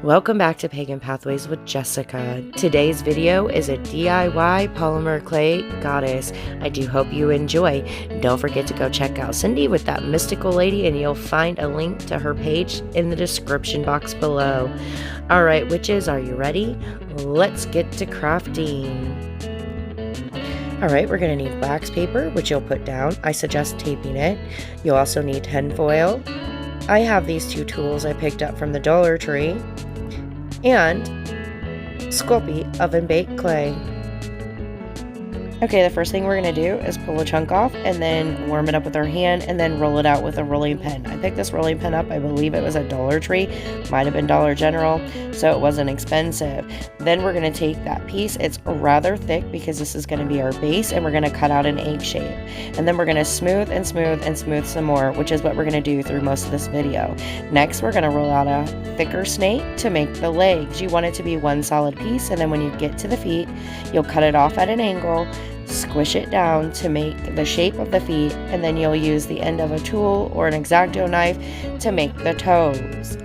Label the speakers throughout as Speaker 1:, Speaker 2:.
Speaker 1: Welcome back to Pagan Pathways with Jessica. Today's video is a DIY polymer clay goddess. I do hope you enjoy. Don't forget to go check out Cindy with that mystical lady, and you'll find a link to her page in the description box below. Alright, witches, are you ready? Let's get to crafting. Alright, we're going to need wax paper, which you'll put down. I suggest taping it. You'll also need tin foil. I have these two tools I picked up from the Dollar Tree, and Sculpting oven baked clay. Okay, the first thing we're going to do is pull a chunk off and then warm it up with our hand and then roll it out with a rolling pin. I picked this rolling pin up, I believe it was at Dollar Tree, might have been Dollar General, so it wasn't expensive. Then we're going to take that piece, it's rather thick because this is going to be our base, and we're going to cut out an egg shape. And then we're going to smooth and smooth and smooth some more, which is what we're going to do through most of this video. Next, we're going to roll out a thicker snake to make the legs. You want it to be one solid piece, and then when you get to the feet, you'll cut it off at an angle, squish it down to make the shape of the feet, and then you'll use the end of a tool or an X-Acto knife to make the toes.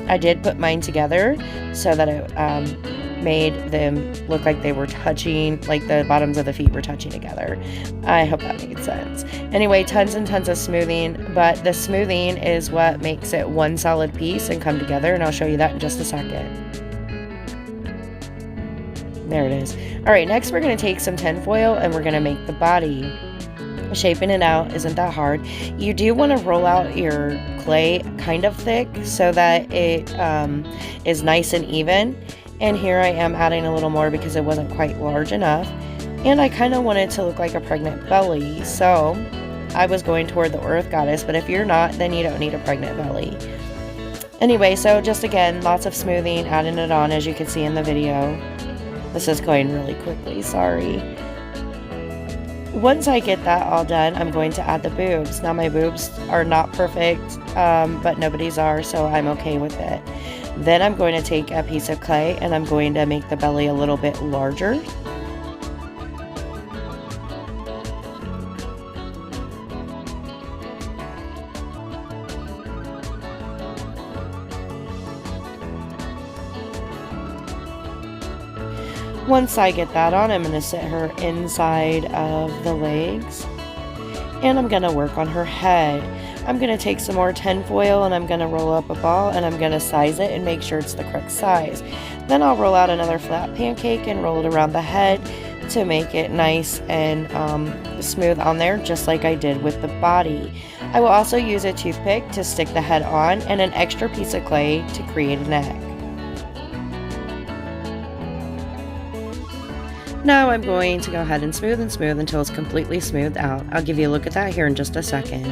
Speaker 1: I did put mine together so that it made them look like they were touching, like the bottoms of the feet were touching together. I hope that made sense. Anyway, tons and tons of smoothing, but the smoothing is what makes it one solid piece and come together, and I'll show you that in just a second. There it is. Alright, next we're going to take some tin foil and we're going to make the body. Shaping it out isn't that hard. You do want to roll out your clay kind of thick so that it is nice and even. And here I am adding a little more because it wasn't quite large enough. And I kind of want it to look like a pregnant belly, so I was going toward the earth goddess, but if you're not, then you don't need a pregnant belly. Anyway, so just again, lots of smoothing, adding it on as you can see in the video. This is going really quickly, sorry. Once I get that all done, I'm going to add the boobs. Now my boobs are not perfect, but nobody's are, so I'm okay with it. Then I'm going to take a piece of clay and I'm going to make the belly a little bit larger. Once I get that on, I'm going to sit her inside of the legs, and I'm going to work on her head. I'm going to take some more tin foil and I'm going to roll up a ball and I'm going to size it and make sure it's the correct size. Then I'll roll out another flat pancake and roll it around the head to make it nice and smooth on there, just like I did with the body. I will also use a toothpick to stick the head on and an extra piece of clay to create a neck. Now I'm going to go ahead and smooth until it's completely smoothed out. I'll give you a look at that here in just a second.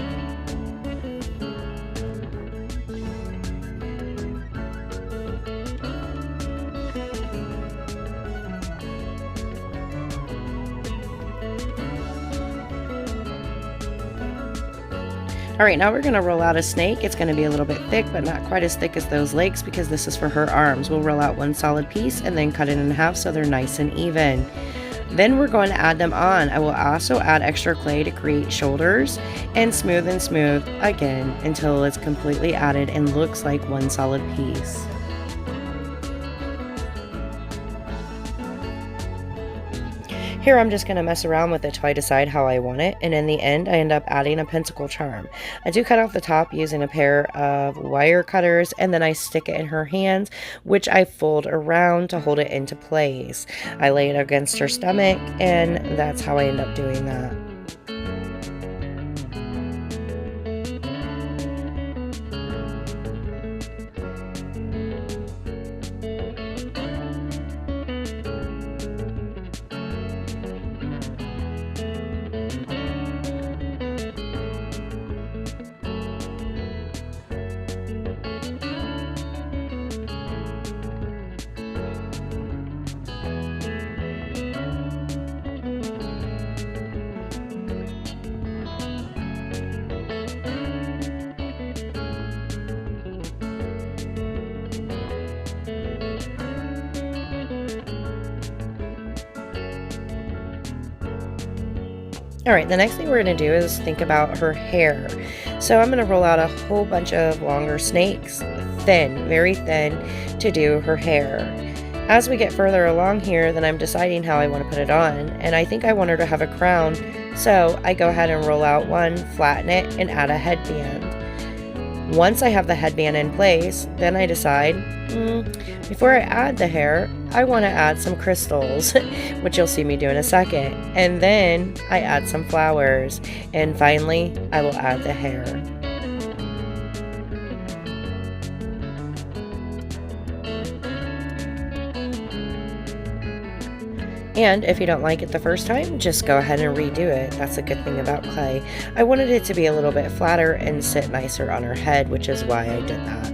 Speaker 1: Alright, now we're going to roll out a snake. It's going to be a little bit thick, but not quite as thick as those legs because this is for her arms. We'll roll out one solid piece and then cut it in half so they're nice and even. Then we're going to add them on. I will also add extra clay to create shoulders and smooth again until it's completely added and looks like one solid piece. Here I'm just going to mess around with it till I decide how I want it, and in the end I end up adding a pentacle charm. I do cut off the top using a pair of wire cutters, and then I stick it in her hands, which I fold around to hold it into place. I lay it against her stomach, and that's how I end up doing that. Alright, the next thing we're going to do is think about her hair. So I'm going to roll out a whole bunch of longer snakes, thin, very thin, to do her hair. As we get further along here, then I'm deciding how I want to put it on, and I think I want her to have a crown, so I go ahead and roll out one, flatten it, and add a headband. Once I have the headband in place, then I decide, before I add the hair, I want to add some crystals, which you'll see me do in a second, and then I add some flowers, and finally, I will add the hair. And if you don't like it the first time, just go ahead and redo it. That's a good thing about clay. I wanted it to be a little bit flatter and sit nicer on her head, which is why I did that.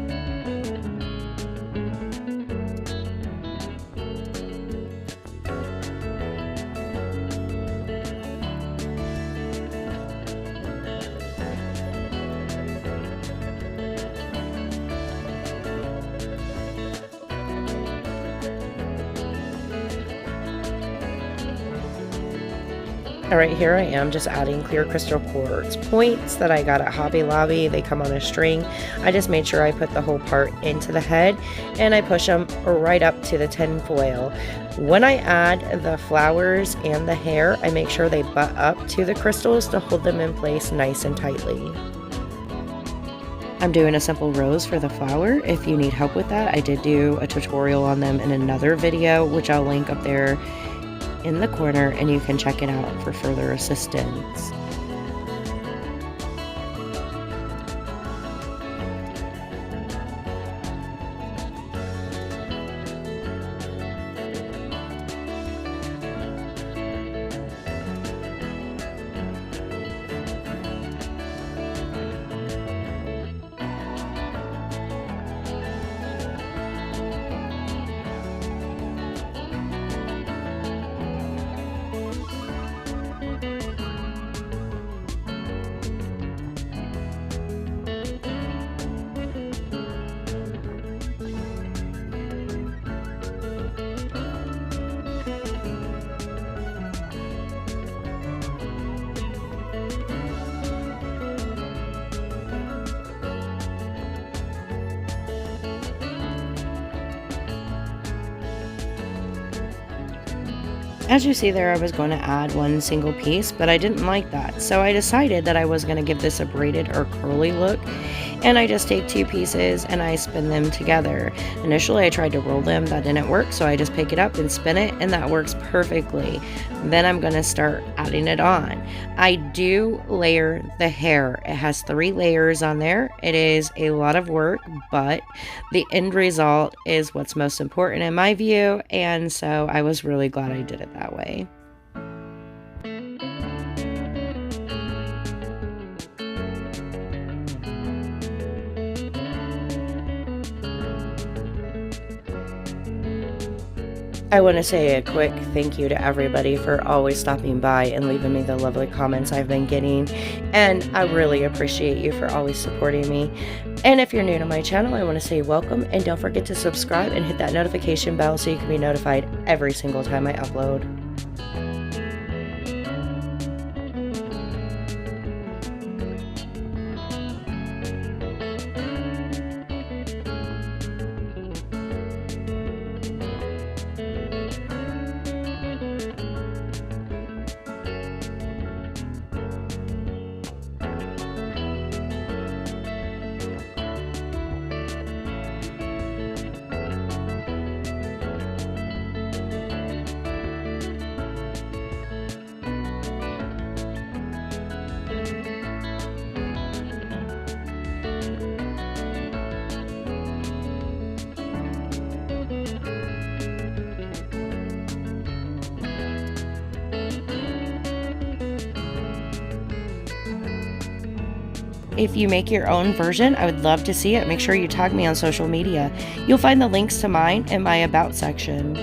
Speaker 1: Alright, here I am just adding clear crystal quartz points that I got at Hobby Lobby. They come on a string. I just made sure I put the whole part into the head and I push them right up to the tin foil. When I add the flowers and the hair, I make sure they butt up to the crystals to hold them in place nice and tightly. I'm doing a simple rose for the flower. If you need help with that, I did do a tutorial on them in another video, which I'll link up there in the corner, and you can check it out for further assistance. As you see there, I was going to add one single piece, but I didn't like that. So I decided that I was going to give this a braided or curly look. And I just take two pieces and I spin them together. Initially, I tried to roll them. That didn't work. So I just pick it up and spin it, and that works perfectly. Then I'm going to start adding it on. I do layer the hair. It has 3 layers on there. It is a lot of work, but the end result is what's most important in my view. And so I was really glad I did it that way. I want to say a quick thank you to everybody for always stopping by and leaving me the lovely comments I've been getting, and I really appreciate you for always supporting me. And if you're new to my channel, I want to say welcome, and don't forget to subscribe and hit that notification bell so you can be notified every single time I upload. If you make your own version, I would love to see it. Make sure you tag me on social media. You'll find the links to mine in my About section.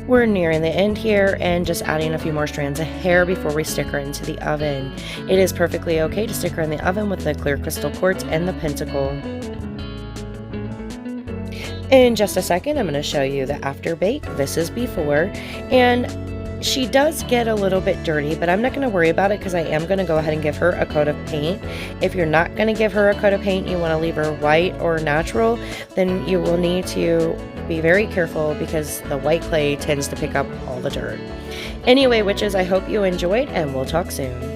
Speaker 1: We're nearing the end here and just adding a few more strands of hair before we stick her into the oven. It is perfectly okay to stick her in the oven with the clear crystal quartz and the pentacle. In just a second, I'm going to show you the after bake. This is before, and She does get a little bit dirty, but I'm not going to worry about it because I am going to go ahead and give her a coat of paint. If you're not going to give her a coat of paint, you want to leave her white or natural, then you will need to be very careful because the white clay tends to pick up all the dirt. Anyway, witches, I hope you enjoyed, and we'll talk soon.